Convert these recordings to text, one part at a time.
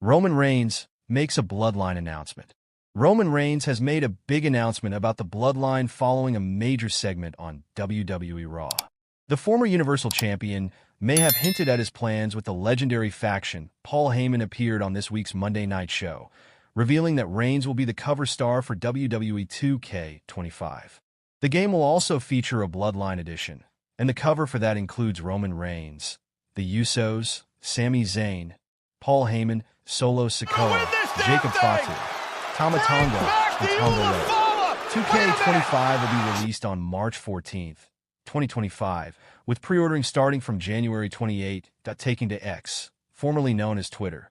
Roman Reigns makes a Bloodline announcement. Roman Reigns has made a big announcement about the Bloodline following a major segment on WWE RAW. The former Universal Champion may have hinted at his plans with the legendary faction. Paul Heyman appeared on this week's Monday Night Show, revealing that Reigns will be the cover star for WWE 2K25. The game will also feature a Bloodline edition, and the cover for that includes Roman Reigns, the Usos, Sami Zayn, Paul Heyman, Solo Sikoa, Jacob Fatu, Tama Tonga, and Tonga Loa. 2K25 will be released on March 14th, 2025, with pre-ordering starting from January 28, taking to X, formerly known as Twitter.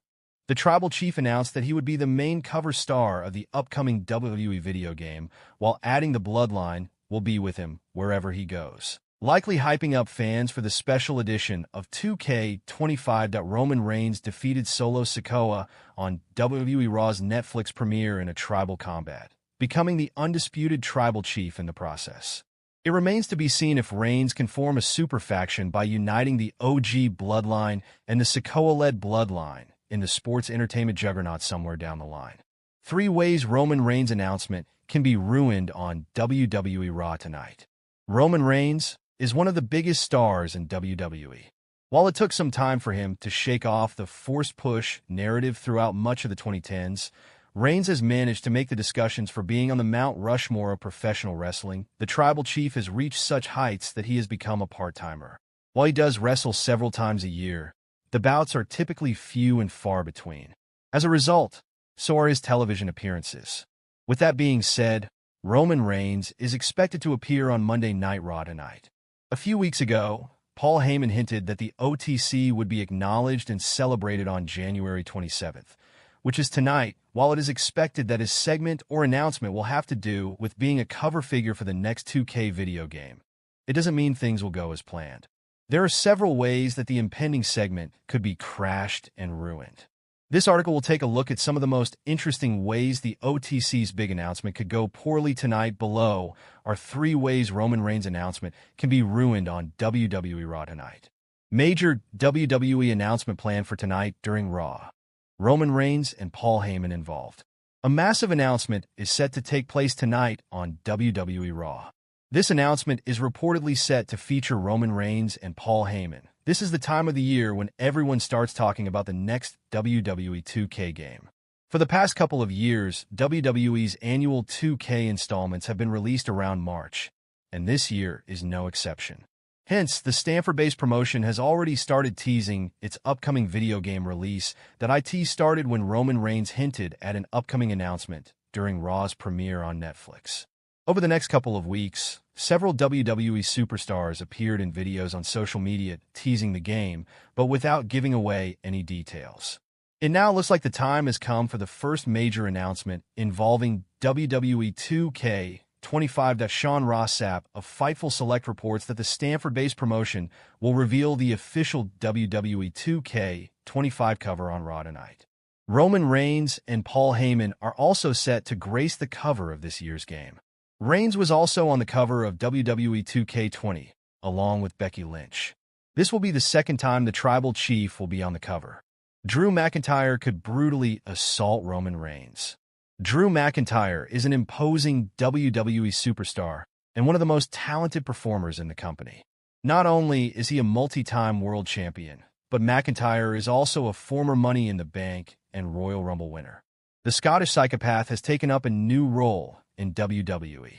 The Tribal Chief announced that he would be the main cover star of the upcoming WWE video game, while adding the Bloodline will be with him wherever he goes, likely hyping up fans for the special edition of 2K25. Roman Reigns defeated Solo Sikoa on WWE Raw's Netflix premiere in a tribal combat, becoming the undisputed Tribal Chief in the process. It remains to be seen if Reigns can form a super faction by uniting the OG Bloodline and the Sikoa-led Bloodline in the sports entertainment juggernaut somewhere down the line. 3 ways Roman Reigns' announcement can be ruined on WWE RAW tonight. Roman Reigns is one of the biggest stars in WWE. While it took some time for him to shake off the forced push narrative throughout much of the 2010s, Reigns has managed to make the discussions for being on the Mount Rushmore of professional wrestling. The Tribal Chief has reached such heights that he has become a part-timer. While he does wrestle several times a year, the bouts are typically few and far between. As a result, so are his television appearances. With that being said, Roman Reigns is expected to appear on Monday Night Raw tonight. A few weeks ago, Paul Heyman hinted that the OTC would be acknowledged and celebrated on January 27th, which is tonight, while it is expected that his segment or announcement will have to do with being a cover figure for the next 2K video game. It doesn't mean things will go as planned. There are several ways that the impending segment could be crashed and ruined. This article will take a look at some of the most interesting ways the OTC's big announcement could go poorly tonight. Below are 3 ways Roman Reigns' announcement can be ruined on WWE RAW tonight. Major WWE announcement planned for tonight during Raw. Roman Reigns and Paul Heyman involved. A massive announcement is set to take place tonight on WWE RAW. This announcement is reportedly set to feature Roman Reigns and Paul Heyman. This is the time of the year when everyone starts talking about the next WWE 2K game. For the past couple of years, WWE's annual 2K installments have been released around March, and this year is no exception. Hence, the Stanford-based promotion has already started teasing its upcoming video game release. That IT started when Roman Reigns hinted at an upcoming announcement during Raw's premiere on Netflix. Over the next couple of weeks, several WWE superstars appeared in videos on social media teasing the game, but without giving away any details. It now looks like the time has come for the first major announcement involving WWE 2K25. Sean Ross Sapp of Fightful Select reports that the Stanford-based promotion will reveal the official WWE 2K25 cover on Raw tonight. Roman Reigns and Paul Heyman are also set to grace the cover of this year's game. Reigns was also on the cover of WWE 2K20, along with Becky Lynch. This will be the second time the Tribal Chief will be on the cover. Drew McIntyre could brutally assault Roman Reigns. Drew McIntyre is an imposing WWE superstar and one of the most talented performers in the company. Not only is he a multi-time world champion, but McIntyre is also a former Money in the Bank and Royal Rumble winner. The Scottish psychopath has taken up a new role in WWE.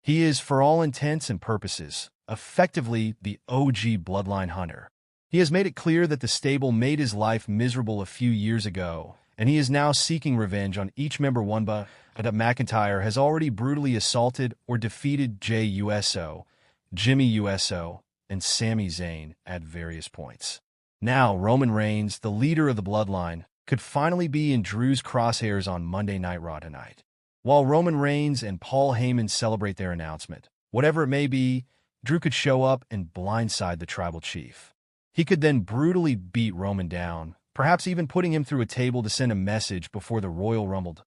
He is, for all intents and purposes, effectively the OG Bloodline hunter. He has made it clear that the stable made his life miserable a few years ago, and he is now seeking revenge on each member. That McIntyre has already brutally assaulted or defeated Jey Uso, Jimmy Uso, and Sami Zayn at various points. Now, Roman Reigns, the leader of the Bloodline, could finally be in Drew's crosshairs on Monday Night Raw tonight. While Roman Reigns and Paul Heyman celebrate their announcement, whatever it may be, Drew could show up and blindside the Tribal Chief. He could then brutally beat Roman down, perhaps even putting him through a table to send a message before the Royal Rumble.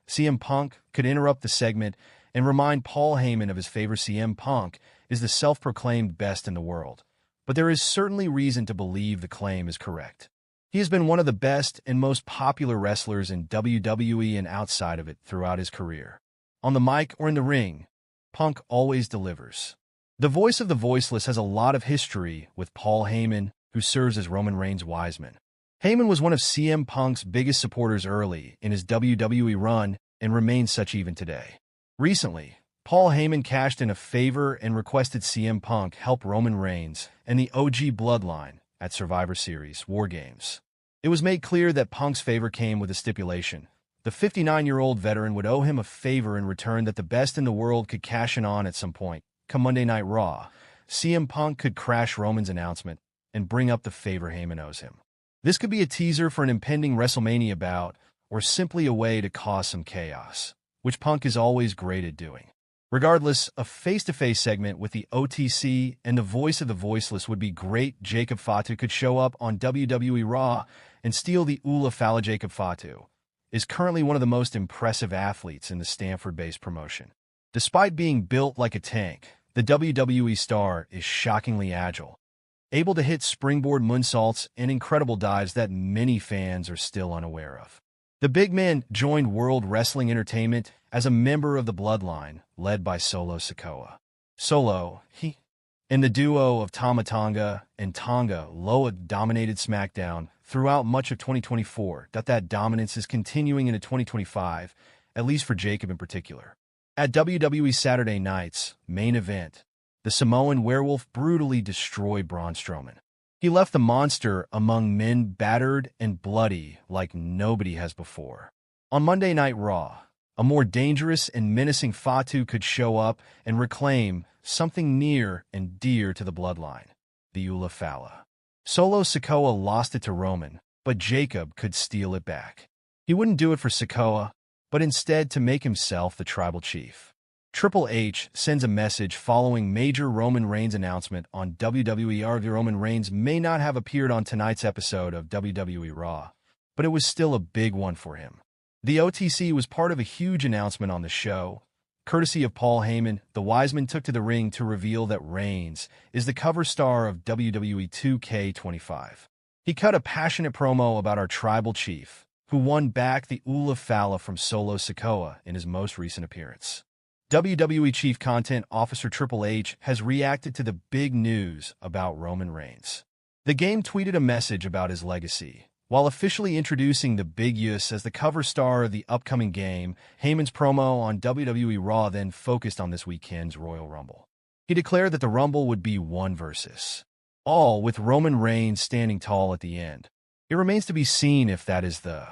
CM Punk could interrupt the segment and remind Paul Heyman of his favor. CM Punk is the self-proclaimed best in the world, but there is certainly reason to believe the claim is correct. He has been one of the best and most popular wrestlers in WWE and outside of it throughout his career. On the mic or in the ring, Punk always delivers. The voice of the voiceless has a lot of history with Paul Heyman, who serves as Roman Reigns' Wiseman. Heyman was one of CM Punk's biggest supporters early in his WWE run and remains such even today. Recently, Paul Heyman cashed in a favor and requested CM Punk help Roman Reigns and the OG Bloodline at Survivor Series War Games. It was made clear that Punk's favor came with a stipulation. The 59-year-old veteran would owe him a favor in return that the best in the world could cash in on at some point. Come Monday Night Raw, CM Punk could crash Roman's announcement and bring up the favor Heyman owes him. This could be a teaser for an impending WrestleMania bout or simply a way to cause some chaos, which Punk is always great at doing. Regardless, a face-to-face segment with the OTC and the voice of the voiceless would be great. Jacob Fatu could show up on WWE RAW and steal the Ula Fala. Jacob Fatu is currently one of the most impressive athletes in the Stanford-based promotion. Despite being built like a tank, the WWE star is shockingly agile, able to hit springboard moonsaults and incredible dives that many fans are still unaware of. The big man joined World Wrestling Entertainment as a member of the Bloodline, led by Solo Sikoa. Solo, and the duo of Tama Tonga and Tonga Loa dominated SmackDown throughout much of 2024. That dominance is continuing into 2025, at least for Jacob in particular. At WWE Saturday Night's main event, the Samoan werewolf brutally destroyed Braun Strowman. He left the monster among men battered and bloody like nobody has before. On Monday Night Raw, a more dangerous and menacing Fatu could show up and reclaim something near and dear to the Bloodline, the Ula Fala. Solo Sikoa lost it to Roman, but Jacob could steal it back. He wouldn't do it for Sikoa, but instead to make himself the tribal chief. Triple H sends a message following major Roman Reigns announcement on WWE RAW. Roman Reigns may not have appeared on tonight's episode of WWE RAW, but it was still a big one for him. The OTC was part of a huge announcement on the show. Courtesy of Paul Heyman, the Wiseman took to the ring to reveal that Reigns is the cover star of WWE 2K25. He cut a passionate promo about our tribal chief, who won back the Ula Fala from Solo Sikoa in his most recent appearance. WWE Chief Content Officer Triple H has reacted to the big news about Roman Reigns. The game tweeted a message about his legacy. While officially introducing the Big Us as the cover star of the upcoming game, Heyman's promo on WWE RAW then focused on this weekend's Royal Rumble. He declared that the Rumble would be one versus all, with Roman Reigns standing tall at the end. It remains to be seen if that is the